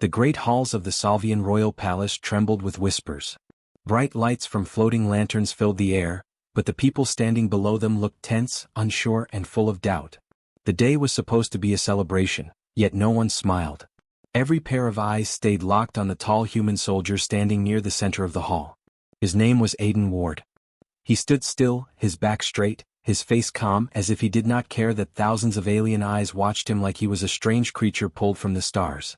The great halls of the Salvian royal palace trembled with whispers. Bright lights from floating lanterns filled the air, but the people standing below them looked tense, unsure, and full of doubt. The day was supposed to be a celebration, yet no one smiled. Every pair of eyes stayed locked on the tall human soldier standing near the center of the hall. His name was Aiden Ward. He stood still, his back straight, his face calm, as if he did not care that thousands of alien eyes watched him like he was a strange creature pulled from the stars.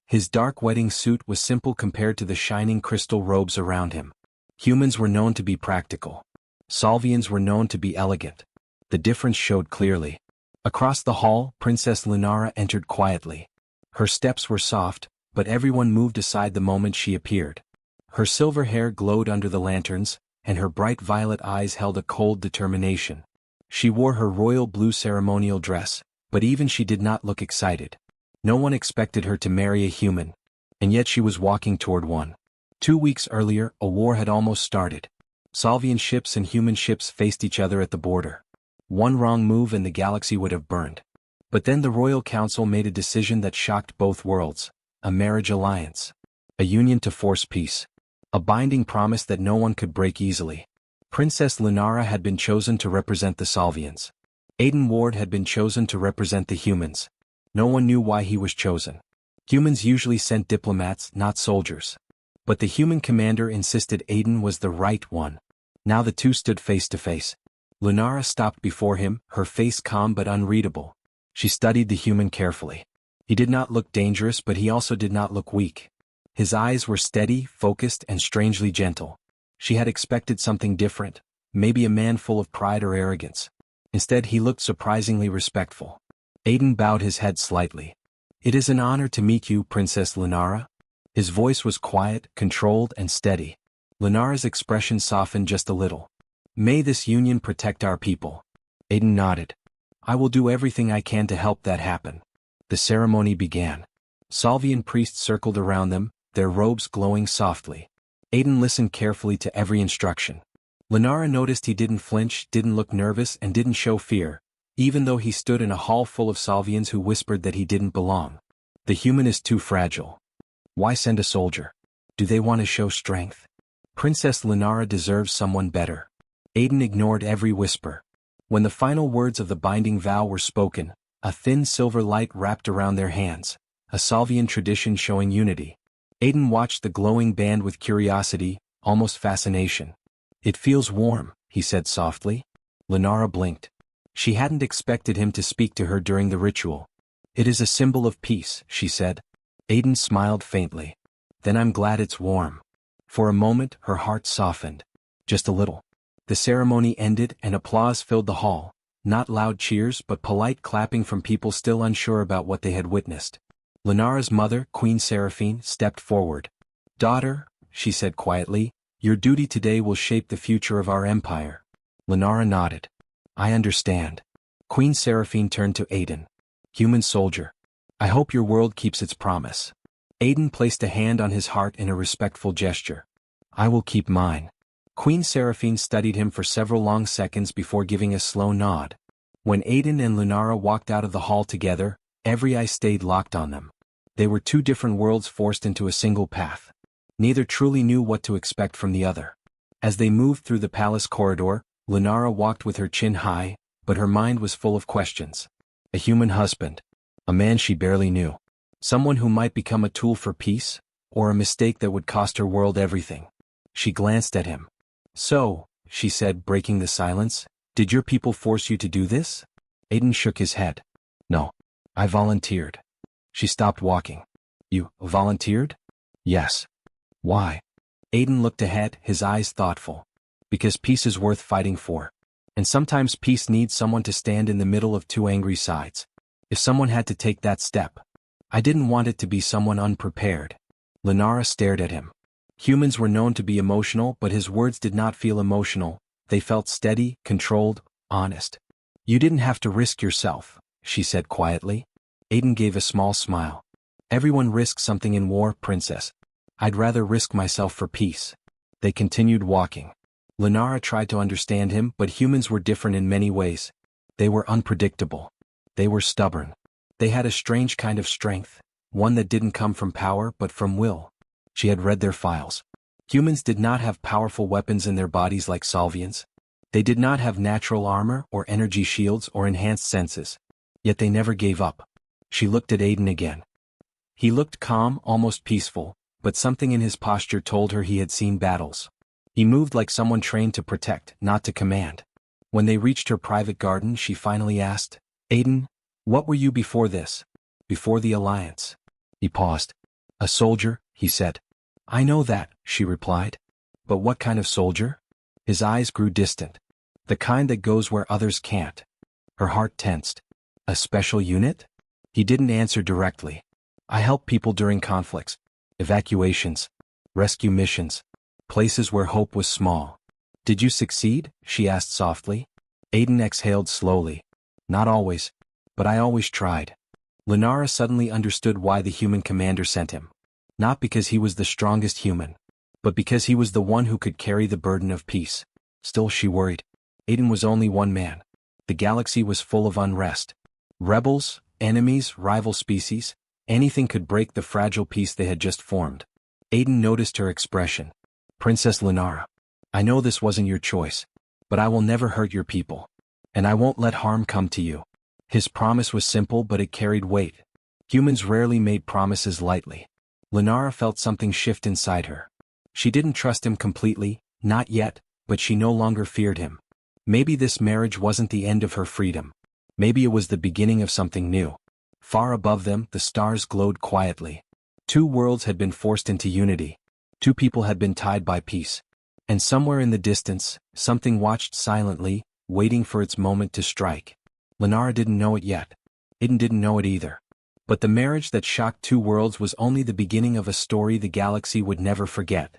His dark wedding suit was simple compared to the shining crystal robes around him. Humans were known to be practical. Salvians were known to be elegant. The difference showed clearly. Across the hall, Princess Lunara entered quietly. Her steps were soft, but everyone moved aside the moment she appeared. Her silver hair glowed under the lanterns, and her bright violet eyes held a cold determination. She wore her royal blue ceremonial dress, but even she did not look excited. No one expected her to marry a human, and yet she was walking toward one. 2 weeks earlier, a war had almost started. Salvian ships and human ships faced each other at the border. One wrong move and the galaxy would have burned. But then the Royal Council made a decision that shocked both worlds: a marriage alliance. A union to force peace. A binding promise that no one could break easily. Princess Lunara had been chosen to represent the Salvians. Aiden Ward had been chosen to represent the humans. No one knew why he was chosen. Humans usually sent diplomats, not soldiers. But the human commander insisted Aiden was the right one. Now the two stood face to face. Lunara stopped before him, her face calm but unreadable. She studied the human carefully. He did not look dangerous, but he also did not look weak. His eyes were steady, focused, and strangely gentle. She had expected something different, maybe a man full of pride or arrogance. Instead, he looked surprisingly respectful. Aiden bowed his head slightly. "It is an honor to meet you, Princess Lunara." His voice was quiet, controlled, and steady. Lunara's expression softened just a little. "May this union protect our people." Aiden nodded. "I will do everything I can to help that happen." The ceremony began. Salvian priests circled around them, their robes glowing softly. Aiden listened carefully to every instruction. Lunara noticed he didn't flinch, didn't look nervous, and didn't show fear, even though he stood in a hall full of Salvians who whispered that he didn't belong. The human is too fragile. Why send a soldier? Do they want to show strength? Princess Lunara deserves someone better. Aiden ignored every whisper. When the final words of the binding vow were spoken, a thin silver light wrapped around their hands, a Salvian tradition showing unity. Aiden watched the glowing band with curiosity, almost fascination. "It feels warm," he said softly. Lunara blinked. She hadn't expected him to speak to her during the ritual. "It is a symbol of peace," she said. Aiden smiled faintly. "Then I'm glad it's warm." For a moment, her heart softened. Just a little. The ceremony ended and applause filled the hall, not loud cheers but polite clapping from people still unsure about what they had witnessed. Lunara's mother, Queen Seraphine, stepped forward. "Daughter," she said quietly, "your duty today will shape the future of our empire." Lunara nodded. "I understand." Queen Seraphine turned to Aiden. "Human soldier, I hope your world keeps its promise." Aiden placed a hand on his heart in a respectful gesture. "I will keep mine." Queen Seraphine studied him for several long seconds before giving a slow nod. When Aiden and Lunara walked out of the hall together, every eye stayed locked on them. They were two different worlds forced into a single path. Neither truly knew what to expect from the other. As they moved through the palace corridor, Lunara walked with her chin high, but her mind was full of questions. A human husband. A man she barely knew. Someone who might become a tool for peace, or a mistake that would cost her world everything. She glanced at him. "So," she said, breaking the silence, "did your people force you to do this?" Aiden shook his head. "No. I volunteered." She stopped walking. "You volunteered?" "Yes." "Why?" Aiden looked ahead, his eyes thoughtful. "Because peace is worth fighting for. And sometimes peace needs someone to stand in the middle of two angry sides. If someone had to take that step, I didn't want it to be someone unprepared." Lunara stared at him. Humans were known to be emotional, but his words did not feel emotional. They felt steady, controlled, honest. "You didn't have to risk yourself," she said quietly. Aiden gave a small smile. "Everyone risks something in war, Princess. I'd rather risk myself for peace." They continued walking. Lunara tried to understand him, but humans were different in many ways. They were unpredictable. They were stubborn. They had a strange kind of strength, one that didn't come from power but from will. She had read their files. Humans did not have powerful weapons in their bodies like Salvians. They did not have natural armor or energy shields or enhanced senses. Yet they never gave up. She looked at Aiden again. He looked calm, almost peaceful, but something in his posture told her he had seen battles. He moved like someone trained to protect, not to command. When they reached her private garden, she finally asked, "Aiden, what were you before this? Before the Alliance?" He paused. "A soldier," he said. "I know that," she replied. "But what kind of soldier?" His eyes grew distant. "The kind that goes where others can't." Her heart tensed. "A special unit?" He didn't answer directly. "I help people during conflicts, evacuations, rescue missions, places where hope was small." "Did you succeed?" she asked softly. Aiden exhaled slowly. "Not always, but I always tried." Lenara suddenly understood why the human commander sent him. Not because he was the strongest human, but because he was the one who could carry the burden of peace. Still, she worried. Aiden was only one man. The galaxy was full of unrest. Rebels, enemies, rival species, anything could break the fragile peace they had just formed. Aiden noticed her expression. "Princess Lenara, I know this wasn't your choice, but I will never hurt your people. And I won't let harm come to you." His promise was simple, but it carried weight. Humans rarely made promises lightly. Lenara felt something shift inside her. She didn't trust him completely, not yet, but she no longer feared him. Maybe this marriage wasn't the end of her freedom. Maybe it was the beginning of something new. Far above them, the stars glowed quietly. Two worlds had been forced into unity. Two people had been tied by peace. And somewhere in the distance, something watched silently, waiting for its moment to strike. Lenara didn't know it yet. Aiden didn't know it either. But the marriage that shocked two worlds was only the beginning of a story the galaxy would never forget.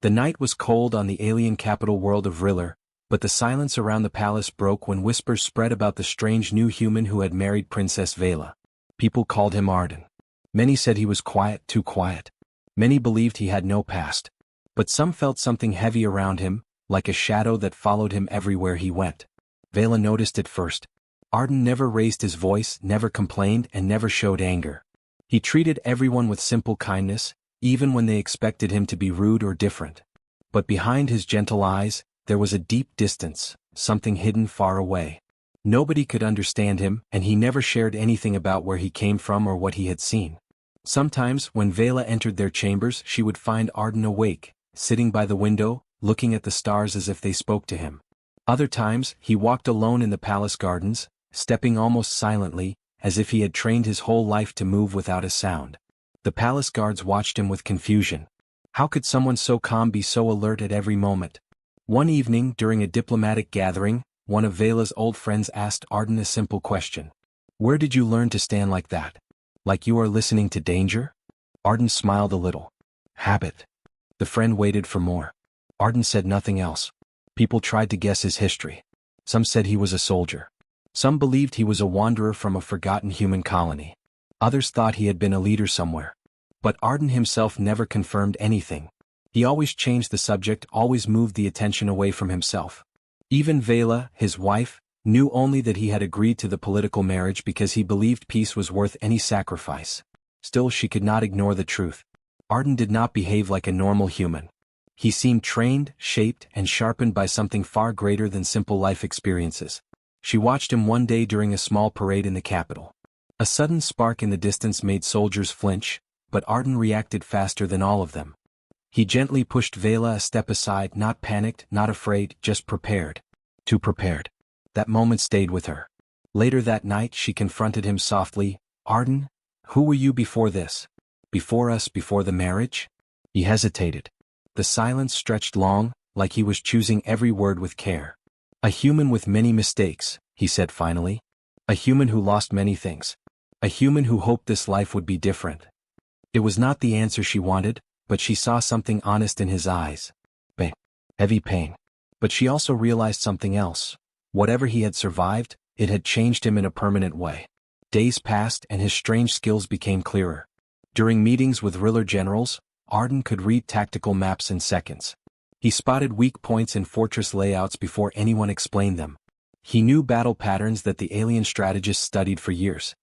The night was cold on the alien capital world of Riller, but the silence around the palace broke when whispers spread about the strange new human who had married Princess Vela. People called him Arden. Many said he was quiet, too quiet. Many believed he had no past. But some felt something heavy around him, like a shadow that followed him everywhere he went. Vela noticed it first. Arden never raised his voice, never complained, and never showed anger. He treated everyone with simple kindness, even when they expected him to be rude or different. But behind his gentle eyes, there was a deep distance, something hidden far away. Nobody could understand him, and he never shared anything about where he came from or what he had seen. Sometimes, when Vela entered their chambers, she would find Arden awake, sitting by the window, looking at the stars as if they spoke to him. Other times, he walked alone in the palace gardens, stepping almost silently, as if he had trained his whole life to move without a sound. The palace guards watched him with confusion. How could someone so calm be so alert at every moment? One evening, during a diplomatic gathering, one of Vela's old friends asked Arden a simple question. "Where did you learn to stand like that? Like you are listening to danger?" Arden smiled a little. "Habit." The friend waited for more. Arden said nothing else. People tried to guess his history. Some said he was a soldier. Some believed he was a wanderer from a forgotten human colony. Others thought he had been a leader somewhere. But Arden himself never confirmed anything. He always changed the subject, always moved the attention away from himself. Even Vela, his wife, knew only that he had agreed to the political marriage because he believed peace was worth any sacrifice. Still, she could not ignore the truth. Arden did not behave like a normal human. He seemed trained, shaped, and sharpened by something far greater than simple life experiences. She watched him one day during a small parade in the capital. A sudden spark in the distance made soldiers flinch, but Arden reacted faster than all of them. He gently pushed Vela a step aside, not panicked, not afraid, just prepared. Too prepared. That moment stayed with her. Later that night she confronted him softly. "Arden, who were you before this? Before us, before the marriage?" He hesitated. The silence stretched long, like he was choosing every word with care. "A human with many mistakes," he said finally. "A human who lost many things. A human who hoped this life would be different." It was not the answer she wanted, but she saw something honest in his eyes. Pain. Heavy pain. But she also realized something else. Whatever he had survived, it had changed him in a permanent way. Days passed and his strange skills became clearer. During meetings with Riller generals, Arden could read tactical maps in seconds. He spotted weak points in fortress layouts before anyone explained them. He knew battle patterns that the alien strategists studied for years.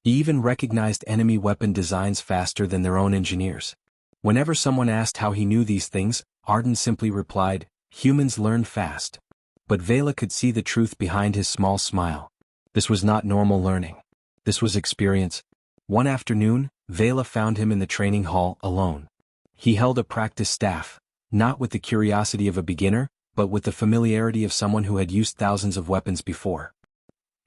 He even recognized enemy weapon designs faster than their own engineers. Whenever someone asked how he knew these things, Arden simply replied, "Humans learn fast." But Vela could see the truth behind his small smile. This was not normal learning. This was experience. One afternoon, Vela found him in the training hall, alone. He held a practice staff, not with the curiosity of a beginner, but with the familiarity of someone who had used thousands of weapons before.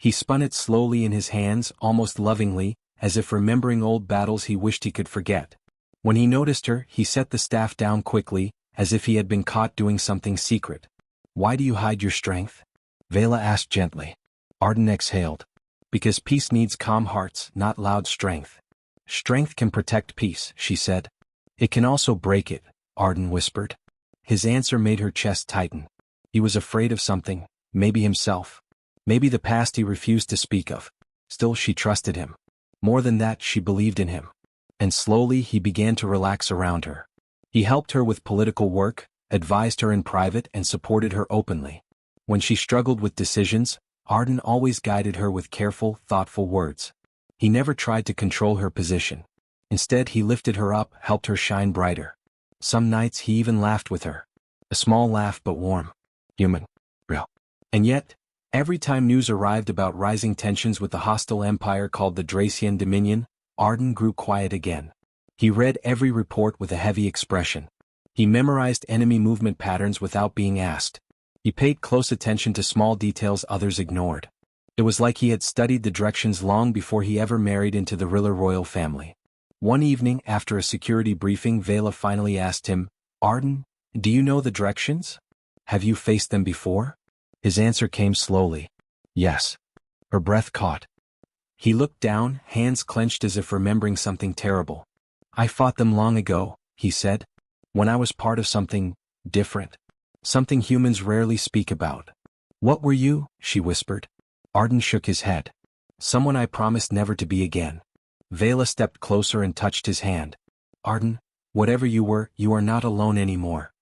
He spun it slowly in his hands, almost lovingly, as if remembering old battles he wished he could forget. When he noticed her, he set the staff down quickly, as if he had been caught doing something secret. "Why do you hide your strength?" Vela asked gently. Arden exhaled. "Because peace needs calm hearts, not loud strength." "Strength can protect peace," she said. "It can also break it," Arden whispered. His answer made her chest tighten. He was afraid of something, maybe himself. Maybe the past he refused to speak of. Still, she trusted him. More than that, she believed in him. And slowly he began to relax around her. He helped her with political work, advised her in private, and supported her openly. When she struggled with decisions, Arden always guided her with careful, thoughtful words. He never tried to control her position. Instead, he lifted her up, helped her shine brighter. Some nights he even laughed with her. A small laugh but warm. Human. Real. And yet, every time news arrived about rising tensions with the hostile empire called the Dracian Dominion, Arden grew quiet again. He read every report with a heavy expression. He memorized enemy movement patterns without being asked. He paid close attention to small details others ignored. It was like he had studied the directions long before he ever married into the Riller royal family. One evening, after a security briefing, Vela finally asked him, "Arden, do you know the directions? Have you faced them before?" His answer came slowly. "Yes." Her breath caught. He looked down, hands clenched as if remembering something terrible. "I fought them long ago," he said. "When I was part of something different. Something humans rarely speak about." "What were you?" she whispered. Arden shook his head. "Someone I promised never to be again." Vela stepped closer and touched his hand. "Arden, whatever you were, you are not alone anymore."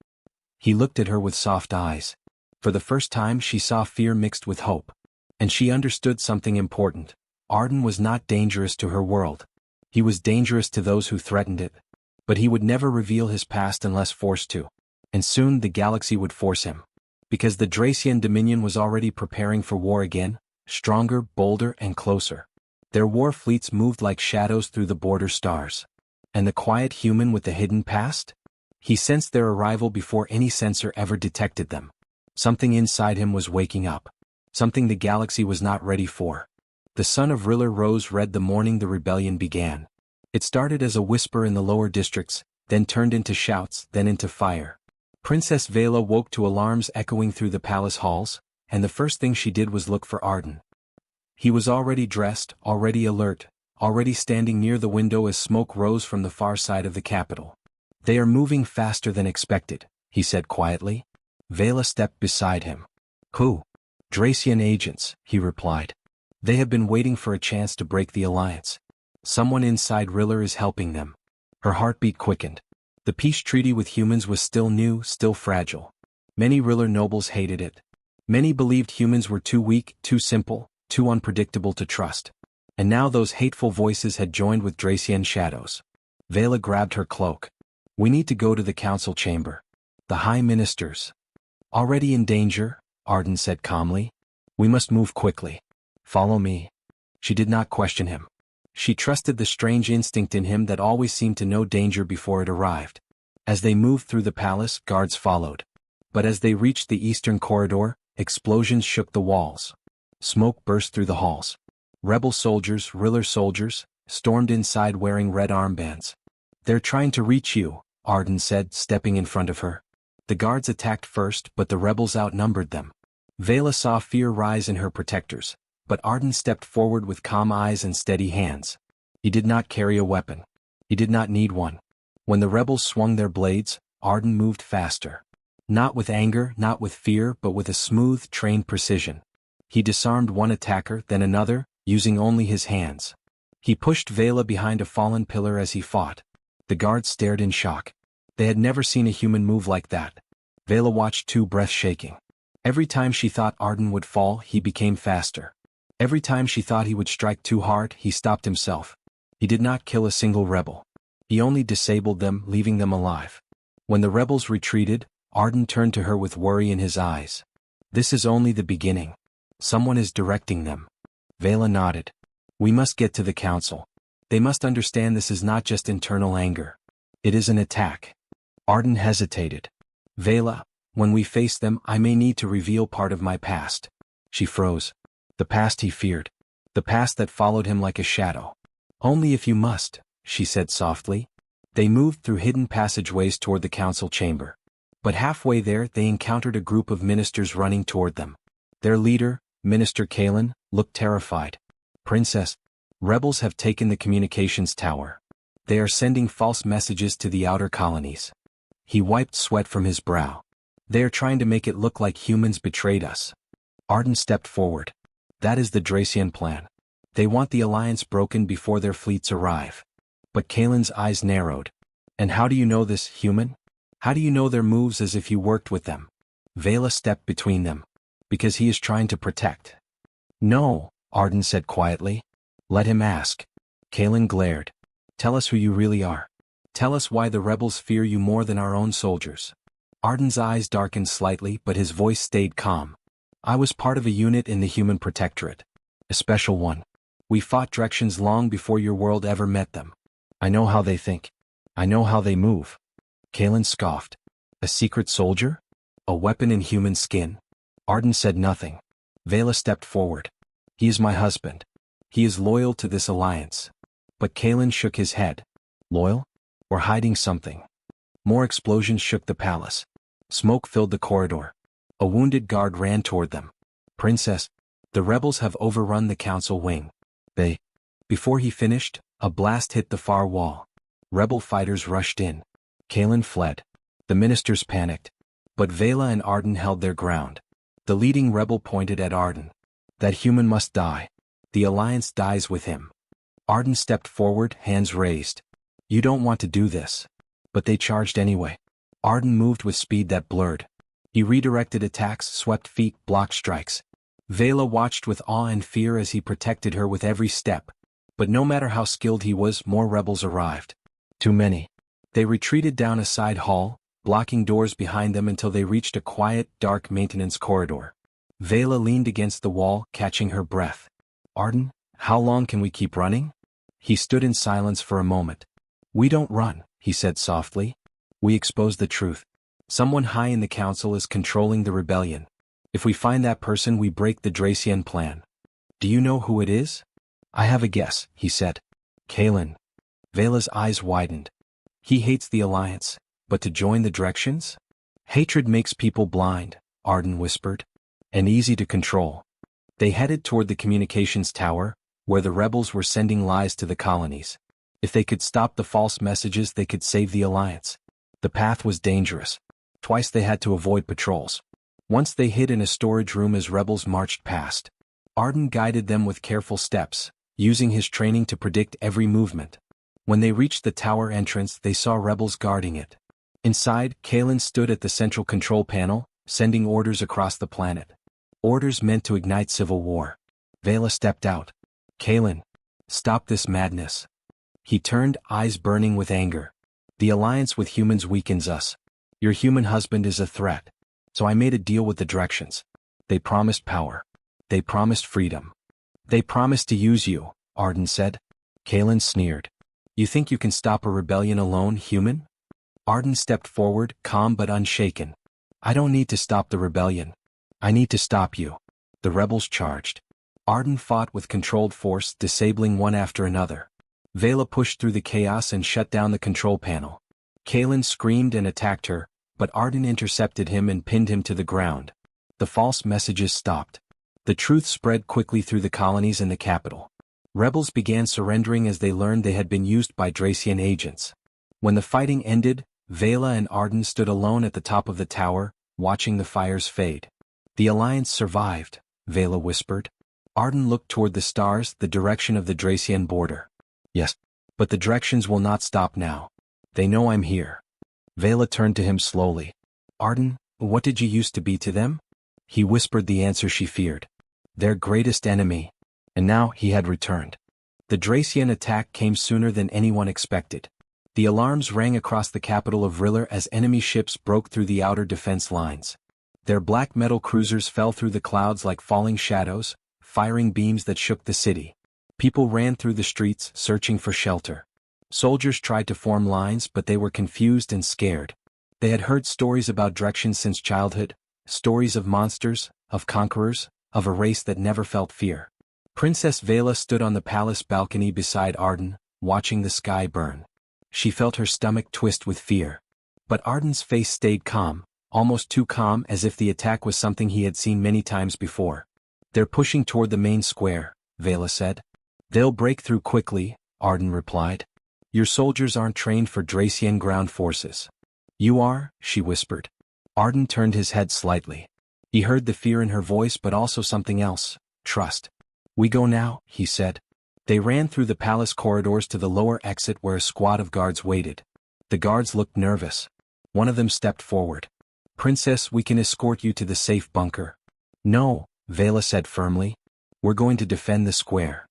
He looked at her with soft eyes. For the first time she saw fear mixed with hope. And she understood something important. Arden was not dangerous to her world. He was dangerous to those who threatened it. But he would never reveal his past unless forced to. And soon the galaxy would force him. Because the Dracian Dominion was already preparing for war again, stronger, bolder, and closer. Their war fleets moved like shadows through the border stars. And the quiet human with the hidden past? He sensed their arrival before any sensor ever detected them. Something inside him was waking up. Something the galaxy was not ready for. The sun of Riller rose red the morning the rebellion began. It started as a whisper in the lower districts, then turned into shouts, then into fire. Princess Vela woke to alarms echoing through the palace halls, and the first thing she did was look for Arden. He was already dressed, already alert, already standing near the window as smoke rose from the far side of the capital. "They are moving faster than expected," he said quietly. Vela stepped beside him. "Who?" "Dracian agents," he replied. "They have been waiting for a chance to break the alliance. Someone inside Riller is helping them." Her heartbeat quickened. The peace treaty with humans was still new, still fragile. Many Riller nobles hated it. Many believed humans were too weak, too simple, too unpredictable to trust. And now those hateful voices had joined with Dracian shadows. Vela grabbed her cloak. "We need to go to the council chamber. The high ministers." "Already in danger," Arden said calmly. "We must move quickly. Follow me." She did not question him. She trusted the strange instinct in him that always seemed to know danger before it arrived. As they moved through the palace, guards followed. But as they reached the eastern corridor, explosions shook the walls. Smoke burst through the halls. Rebel soldiers, Riller soldiers, stormed inside wearing red armbands. "They're trying to reach you," Arden said, stepping in front of her. The guards attacked first, but the rebels outnumbered them. Vela saw fear rise in her protectors, but Arden stepped forward with calm eyes and steady hands. He did not carry a weapon. He did not need one. When the rebels swung their blades, Arden moved faster. Not with anger, not with fear, but with a smooth, trained precision. He disarmed one attacker, then another, using only his hands. He pushed Vela behind a fallen pillar as he fought. The guards stared in shock. They had never seen a human move like that. Vela watched too, breath shaking. Every time she thought Arden would fall, he became faster. Every time she thought he would strike too hard, he stopped himself. He did not kill a single rebel. He only disabled them, leaving them alive. When the rebels retreated, Arden turned to her with worry in his eyes. This is only the beginning. Someone is directing them. Vela nodded. We must get to the council. They must understand this is not just internal anger. It is an attack. Arden hesitated. Vela, when we face them, I may need to reveal part of my past. She froze. The past he feared. The past that followed him like a shadow. Only if you must, she said softly. They moved through hidden passageways toward the council chamber. But halfway there they encountered a group of ministers running toward them. Their leader, Minister Kalen, looked terrified. Princess, rebels have taken the communications tower. They are sending false messages to the outer colonies. He wiped sweat from his brow. They are trying to make it look like humans betrayed us. Arden stepped forward. That is the Dracian plan. They want the alliance broken before their fleets arrive. But Kalen's eyes narrowed. And how do you know this, human? How do you know their moves as if you worked with them? Vela stepped between them. Because he is trying to protect. No, Arden said quietly. Let him ask. Kalen glared. Tell us who you really are. Tell us why the rebels fear you more than our own soldiers. Arden's eyes darkened slightly, but his voice stayed calm. I was part of a unit in the Human Protectorate. A special one. We fought directions long before your world ever met them. I know how they think. I know how they move. Kalen scoffed. A secret soldier? A weapon in human skin? Arden said nothing. Vela stepped forward. He is my husband. He is loyal to this alliance. But Kalen shook his head. Loyal? Or hiding something? More explosions shook the palace. Smoke filled the corridor. A wounded guard ran toward them. Princess, the rebels have overrun the council wing. Before he finished, a blast hit the far wall. Rebel fighters rushed in. Kalen fled. The ministers panicked. But Vela and Arden held their ground. The leading rebel pointed at Arden. That human must die. The alliance dies with him. Arden stepped forward, hands raised. You don't want to do this. But they charged anyway. Arden moved with speed that blurred. He redirected attacks, swept feet, blocked strikes. Vela watched with awe and fear as he protected her with every step. But no matter how skilled he was, more rebels arrived. Too many. They retreated down a side hall, blocking doors behind them until they reached a quiet, dark maintenance corridor. Vela leaned against the wall, catching her breath. Arden, how long can we keep running? He stood in silence for a moment. We don't run, he said softly. We expose the truth. Someone high in the council is controlling the rebellion. If we find that person, we break the Dracian plan. Do you know who it is? I have a guess, he said. Kalen. Vela's eyes widened. He hates the alliance, but to join the directions? Hatred makes people blind, Arden whispered. And easy to control. They headed toward the communications tower, where the rebels were sending lies to the colonies. If they could stop the false messages, they could save the alliance. The path was dangerous. Twice they had to avoid patrols. Once they hid in a storage room as rebels marched past. Arden guided them with careful steps, using his training to predict every movement. When they reached the tower entrance, they saw rebels guarding it. Inside, Kalen stood at the central control panel, sending orders across the planet. Orders meant to ignite civil war. Vela stepped out. Kalen, stop this madness. He turned, eyes burning with anger. The alliance with humans weakens us. Your human husband is a threat. So I made a deal with the directions. They promised power. They promised freedom. They promised to use you, Arden said. Kalen sneered. You think you can stop a rebellion alone, human? Arden stepped forward, calm but unshaken. I don't need to stop the rebellion. I need to stop you. The rebels charged. Arden fought with controlled force, disabling one after another. Vela pushed through the chaos and shut down the control panel. Kalen screamed and attacked her, but Arden intercepted him and pinned him to the ground. The false messages stopped. The truth spread quickly through the colonies and the capital. Rebels began surrendering as they learned they had been used by Dracian agents. When the fighting ended, Vela and Arden stood alone at the top of the tower, watching the fires fade. The alliance survived, Vela whispered. Arden looked toward the stars, the direction of the Dracian border. Yes, but the directions will not stop now. They know I'm here. Vela turned to him slowly. Arden, what did you used to be to them? He whispered the answer she feared. Their greatest enemy. And now he had returned. The Dracian attack came sooner than anyone expected. The alarms rang across the capital of Riller as enemy ships broke through the outer defense lines. Their black metal cruisers fell through the clouds like falling shadows, firing beams that shook the city. People ran through the streets, searching for shelter. Soldiers tried to form lines, but they were confused and scared. They had heard stories about direction since childhood, stories of monsters, of conquerors, of a race that never felt fear. Princess Vela stood on the palace balcony beside Arden, watching the sky burn. She felt her stomach twist with fear. But Arden's face stayed calm, almost too calm, as if the attack was something he had seen many times before. "They're pushing toward the main square," Vela said. "They'll break through quickly," Arden replied. "Your soldiers aren't trained for Dracian ground forces." "You are," she whispered. Arden turned his head slightly. He heard the fear in her voice but also something else, trust. "We go now," he said. They ran through the palace corridors to the lower exit where a squad of guards waited. The guards looked nervous. One of them stepped forward. "Princess, we can escort you to the safe bunker." "No," Vela said firmly. "We're going to defend the square."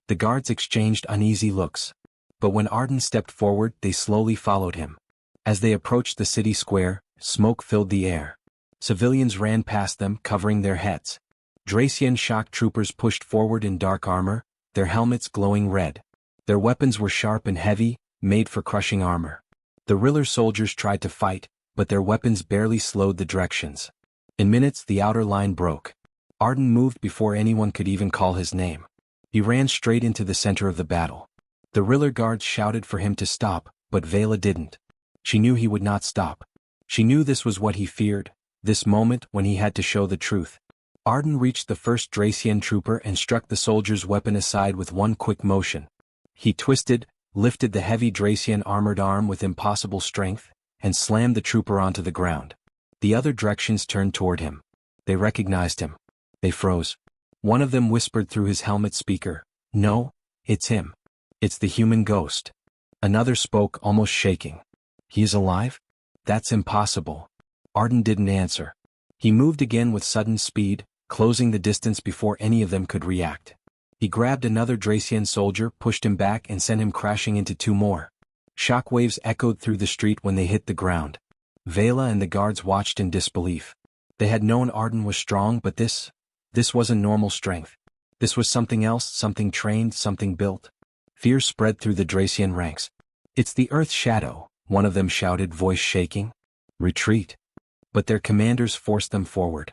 The guards exchanged uneasy looks. But when Arden stepped forward, they slowly followed him. As they approached the city square, smoke filled the air. Civilians ran past them, covering their heads. Dracian shock troopers pushed forward in dark armor, their helmets glowing red. Their weapons were sharp and heavy, made for crushing armor. The Riller soldiers tried to fight, but their weapons barely slowed the directions. In minutes the outer line broke. Arden moved before anyone could even call his name. He ran straight into the center of the battle. The Riller guards shouted for him to stop, but Vela didn't. She knew he would not stop. She knew this was what he feared, this moment when he had to show the truth. Arden reached the first Dracian trooper and struck the soldier's weapon aside with one quick motion. He twisted, lifted the heavy Dracian armored arm with impossible strength, and slammed the trooper onto the ground. The other Dracians turned toward him. They recognized him. They froze. One of them whispered through his helmet speaker, "No, it's him. It's the human ghost." Another spoke, almost shaking. "He is alive? That's impossible." Arden didn't answer. He moved again with sudden speed, closing the distance before any of them could react. He grabbed another Dracian soldier, pushed him back and sent him crashing into two more. Shockwaves echoed through the street when they hit the ground. Vela and the guards watched in disbelief. They had known Arden was strong, but this wasn't normal strength. This was something else, something trained, something built. Fear spread through the Dracian ranks. "It's the Earth's shadow," one of them shouted, voice shaking. "Retreat." But their commanders forced them forward.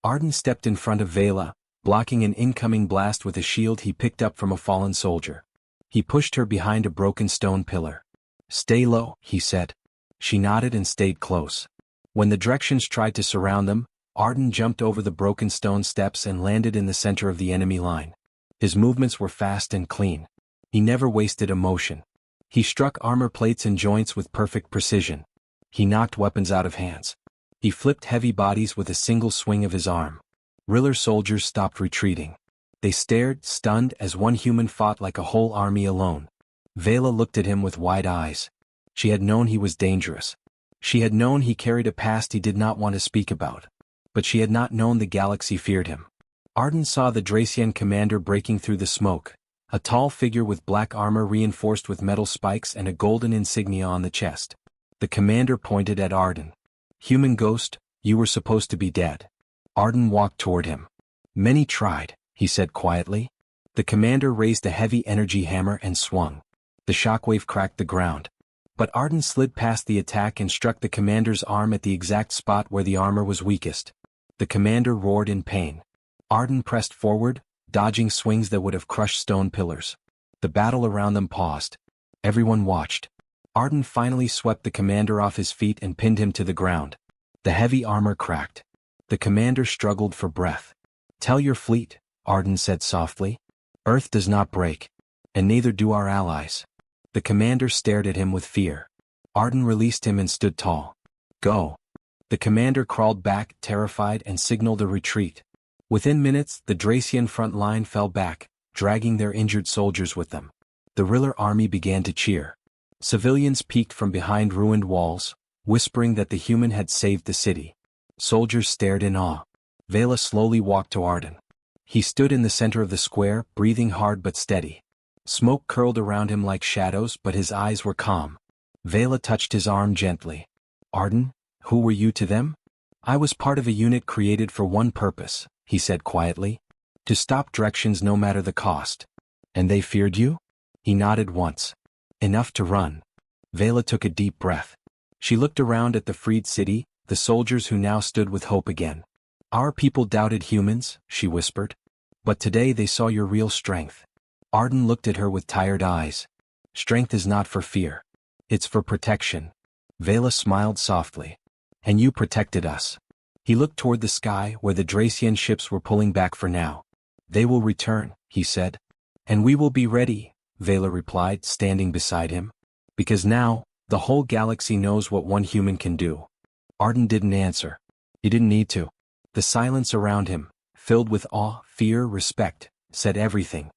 Arden stepped in front of Vela, blocking an incoming blast with a shield he picked up from a fallen soldier. He pushed her behind a broken stone pillar. "Stay low," he said. She nodded and stayed close. When the Dracians tried to surround them, Arden jumped over the broken stone steps and landed in the center of the enemy line. His movements were fast and clean. He never wasted a motion. He struck armor plates and joints with perfect precision. He knocked weapons out of hands. He flipped heavy bodies with a single swing of his arm. Riller soldiers stopped retreating. They stared, stunned, as one human fought like a whole army alone. Vela looked at him with wide eyes. She had known he was dangerous. She had known he carried a past he did not want to speak about. But she had not known the galaxy feared him. Arden saw the Dracian commander breaking through the smoke, a tall figure with black armor reinforced with metal spikes and a golden insignia on the chest. The commander pointed at Arden. "Human ghost, you were supposed to be dead." Arden walked toward him. "Many tried," he said quietly. The commander raised a heavy energy hammer and swung. The shockwave cracked the ground. But Arden slid past the attack and struck the commander's arm at the exact spot where the armor was weakest. The commander roared in pain. Arden pressed forward, dodging swings that would have crushed stone pillars. The battle around them paused. Everyone watched. Arden finally swept the commander off his feet and pinned him to the ground. The heavy armor cracked. The commander struggled for breath. "Tell your fleet," Arden said softly. "Earth does not break. And neither do our allies." The commander stared at him with fear. Arden released him and stood tall. "Go." The commander crawled back, terrified, and signaled a retreat. Within minutes, the Dracian front line fell back, dragging their injured soldiers with them. The Riller army began to cheer. Civilians peeked from behind ruined walls, whispering that the human had saved the city. Soldiers stared in awe. Vela slowly walked to Arden. He stood in the center of the square, breathing hard but steady. Smoke curled around him like shadows, but his eyes were calm. Vela touched his arm gently. Arden, who were you to them? I was part of a unit created for one purpose, he said quietly. To stop directions no matter the cost. And they feared you? He nodded once. Enough to run. Vela took a deep breath. She looked around at the freed city, the soldiers who now stood with hope again. Our people doubted humans, she whispered. But today they saw your real strength. Arden looked at her with tired eyes. Strength is not for fear. It's for protection. Vela smiled softly. And you protected us. He looked toward the sky where the Dracian ships were pulling back for now. They will return, he said. And we will be ready, Vela replied, standing beside him. Because now, the whole galaxy knows what one human can do. Arden didn't answer. He didn't need to. The silence around him, filled with awe, fear, respect, said everything.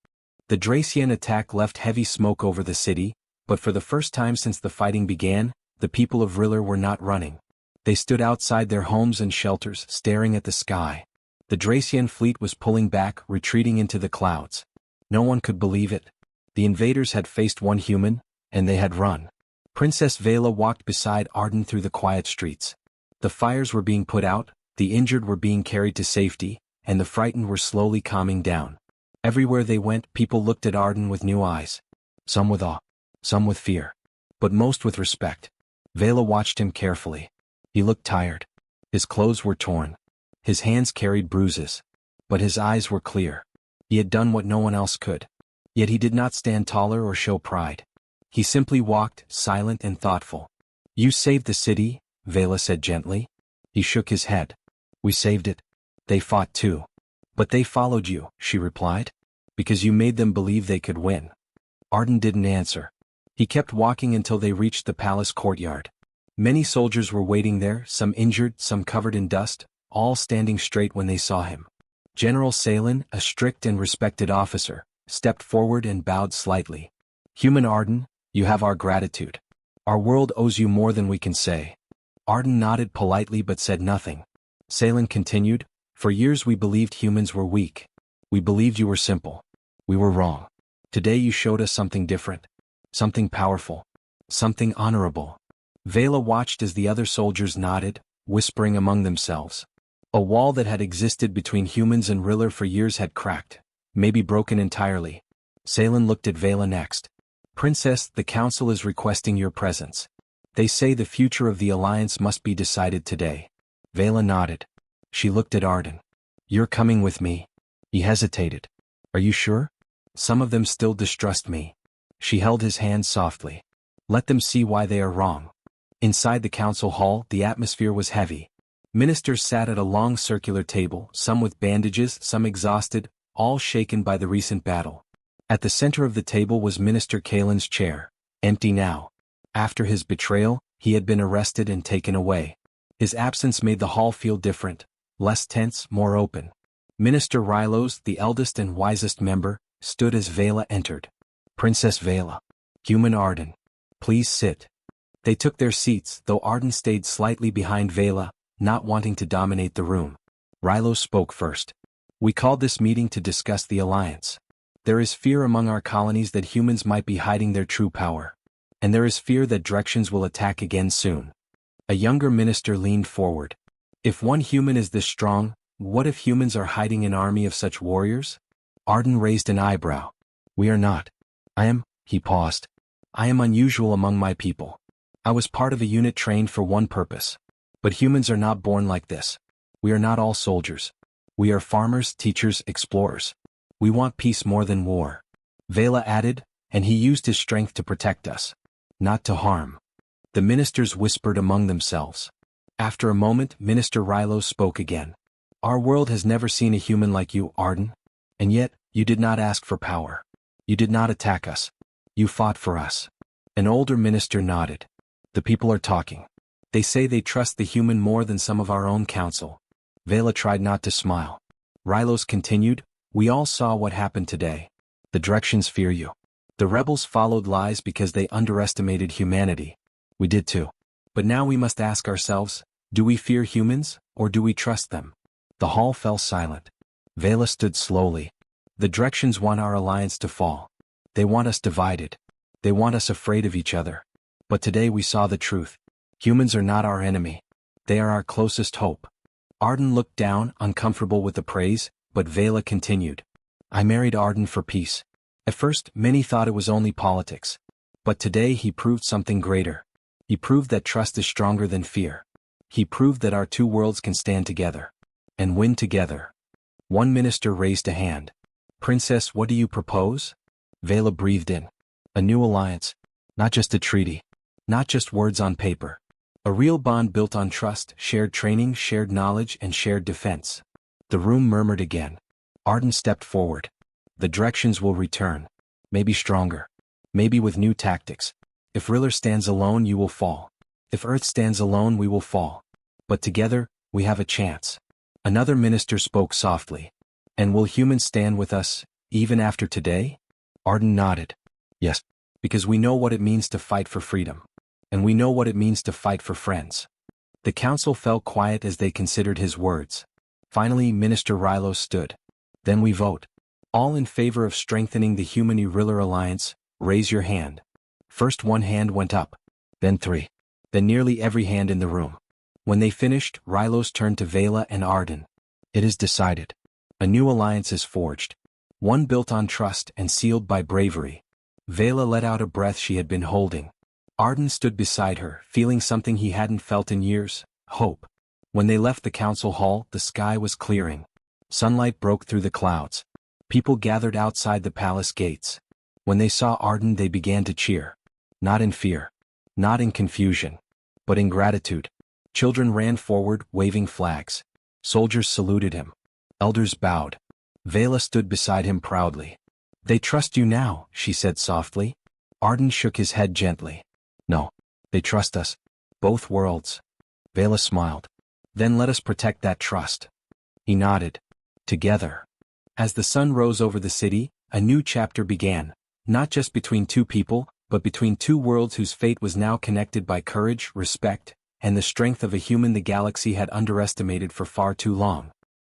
The Dracian attack left heavy smoke over the city, but for the first time since the fighting began, the people of Riller were not running. They stood outside their homes and shelters, staring at the sky. The Dracian fleet was pulling back, retreating into the clouds. No one could believe it. The invaders had faced one human, and they had run. Princess Vela walked beside Arden through the quiet streets. The fires were being put out, the injured were being carried to safety, and the frightened were slowly calming down. Everywhere they went, people looked at Arden with new eyes. Some with awe, some with fear, but most with respect. Vela watched him carefully. He looked tired. His clothes were torn. His hands carried bruises. But his eyes were clear. He had done what no one else could. Yet he did not stand taller or show pride. He simply walked, silent and thoughtful. You saved the city, Vela said gently. He shook his head. We saved it. They fought too. But they followed you, she replied. Because you made them believe they could win. Arden didn't answer. He kept walking until they reached the palace courtyard. Many soldiers were waiting there, some injured, some covered in dust, all standing straight when they saw him. General Salen, a strict and respected officer, stepped forward and bowed slightly. Human Arden, you have our gratitude. Our world owes you more than we can say. Arden nodded politely but said nothing. Salen continued, for years we believed humans were weak. We believed you were simple. We were wrong. Today you showed us something different. Something powerful. Something honorable. Vela watched as the other soldiers nodded, whispering among themselves. A wall that had existed between humans and Riller for years had cracked, maybe broken entirely. Salen looked at Vela next. Princess, the council is requesting your presence. They say the future of the alliance must be decided today. Vela nodded. She looked at Arden. You're coming with me. He hesitated. Are you sure? Some of them still distrust me. She held his hand softly. Let them see why they are wrong. Inside the council hall, the atmosphere was heavy. Ministers sat at a long circular table, some with bandages, some exhausted, all shaken by the recent battle. At the center of the table was Minister Kalen's chair, empty now. After his betrayal, he had been arrested and taken away. His absence made the hall feel different, less tense, more open. Minister Rylos, the eldest and wisest member, stood as Vela entered. Princess Vela. Human Arden. Please sit. They took their seats, though Arden stayed slightly behind Vela, not wanting to dominate the room. Rylos spoke first. We called this meeting to discuss the alliance. There is fear among our colonies that humans might be hiding their true power. And there is fear that directions will attack again soon. A younger minister leaned forward. If one human is this strong, what if humans are hiding an army of such warriors? Arden raised an eyebrow. We are not. He paused. I am unusual among my people. I was part of a unit trained for one purpose. But humans are not born like this. We are not all soldiers. We are farmers, teachers, explorers. We want peace more than war. Vela added, and he used his strength to protect us. Not to harm. The ministers whispered among themselves. After a moment, Minister Rylos spoke again. Our world has never seen a human like you, Arden. And yet, you did not ask for power. You did not attack us. You fought for us. An older minister nodded. The people are talking. They say they trust the human more than some of our own council. Vela tried not to smile. Rylos continued, we all saw what happened today. The directions fear you. The rebels followed lies because they underestimated humanity. We did too. But now we must ask ourselves, do we fear humans, or do we trust them? The hall fell silent. Vela stood slowly. The directions want our alliance to fall. They want us divided. They want us afraid of each other. But today we saw the truth. Humans are not our enemy. They are our closest hope. Arden looked down, uncomfortable with the praise, but Vela continued. I married Arden for peace. At first, many thought it was only politics. But today he proved something greater. He proved that trust is stronger than fear. He proved that our two worlds can stand together. And win together. One minister raised a hand. Princess, what do you propose? Vela breathed in. A new alliance. Not just a treaty. Not just words on paper. A real bond built on trust, shared training, shared knowledge, and shared defense. The room murmured again. Arden stepped forward. The directions will return. Maybe stronger. Maybe with new tactics. If Riller stands alone, you will fall. If Earth stands alone, we will fall. But together, we have a chance. Another minister spoke softly. And will humans stand with us, even after today? Arden nodded. Yes. Because we know what it means to fight for freedom. And we know what it means to fight for friends. The council fell quiet as they considered his words. Finally, Minister Rylos stood. Then we vote. All in favor of strengthening the Human-Riller alliance, raise your hand. First one hand went up. Then three. Then nearly every hand in the room. When they finished, Rylos turned to Vela and Arden. It is decided. A new alliance is forged. One built on trust and sealed by bravery. Vela let out a breath she had been holding. Arden stood beside her, feeling something he hadn't felt in years, hope. When they left the council hall, the sky was clearing. Sunlight broke through the clouds. People gathered outside the palace gates. When they saw Arden, they began to cheer. Not in fear. Not in confusion. But in gratitude. Children ran forward, waving flags. Soldiers saluted him. Elders bowed. Vela stood beside him proudly. They trust you now, she said softly. Arden shook his head gently. No. They trust us. Both worlds. Vela smiled. Then let us protect that trust. He nodded. Together. As the sun rose over the city, a new chapter began, not just between two people, but between two worlds whose fate was now connected by courage, respect, and the strength of a human the galaxy had underestimated for far too long.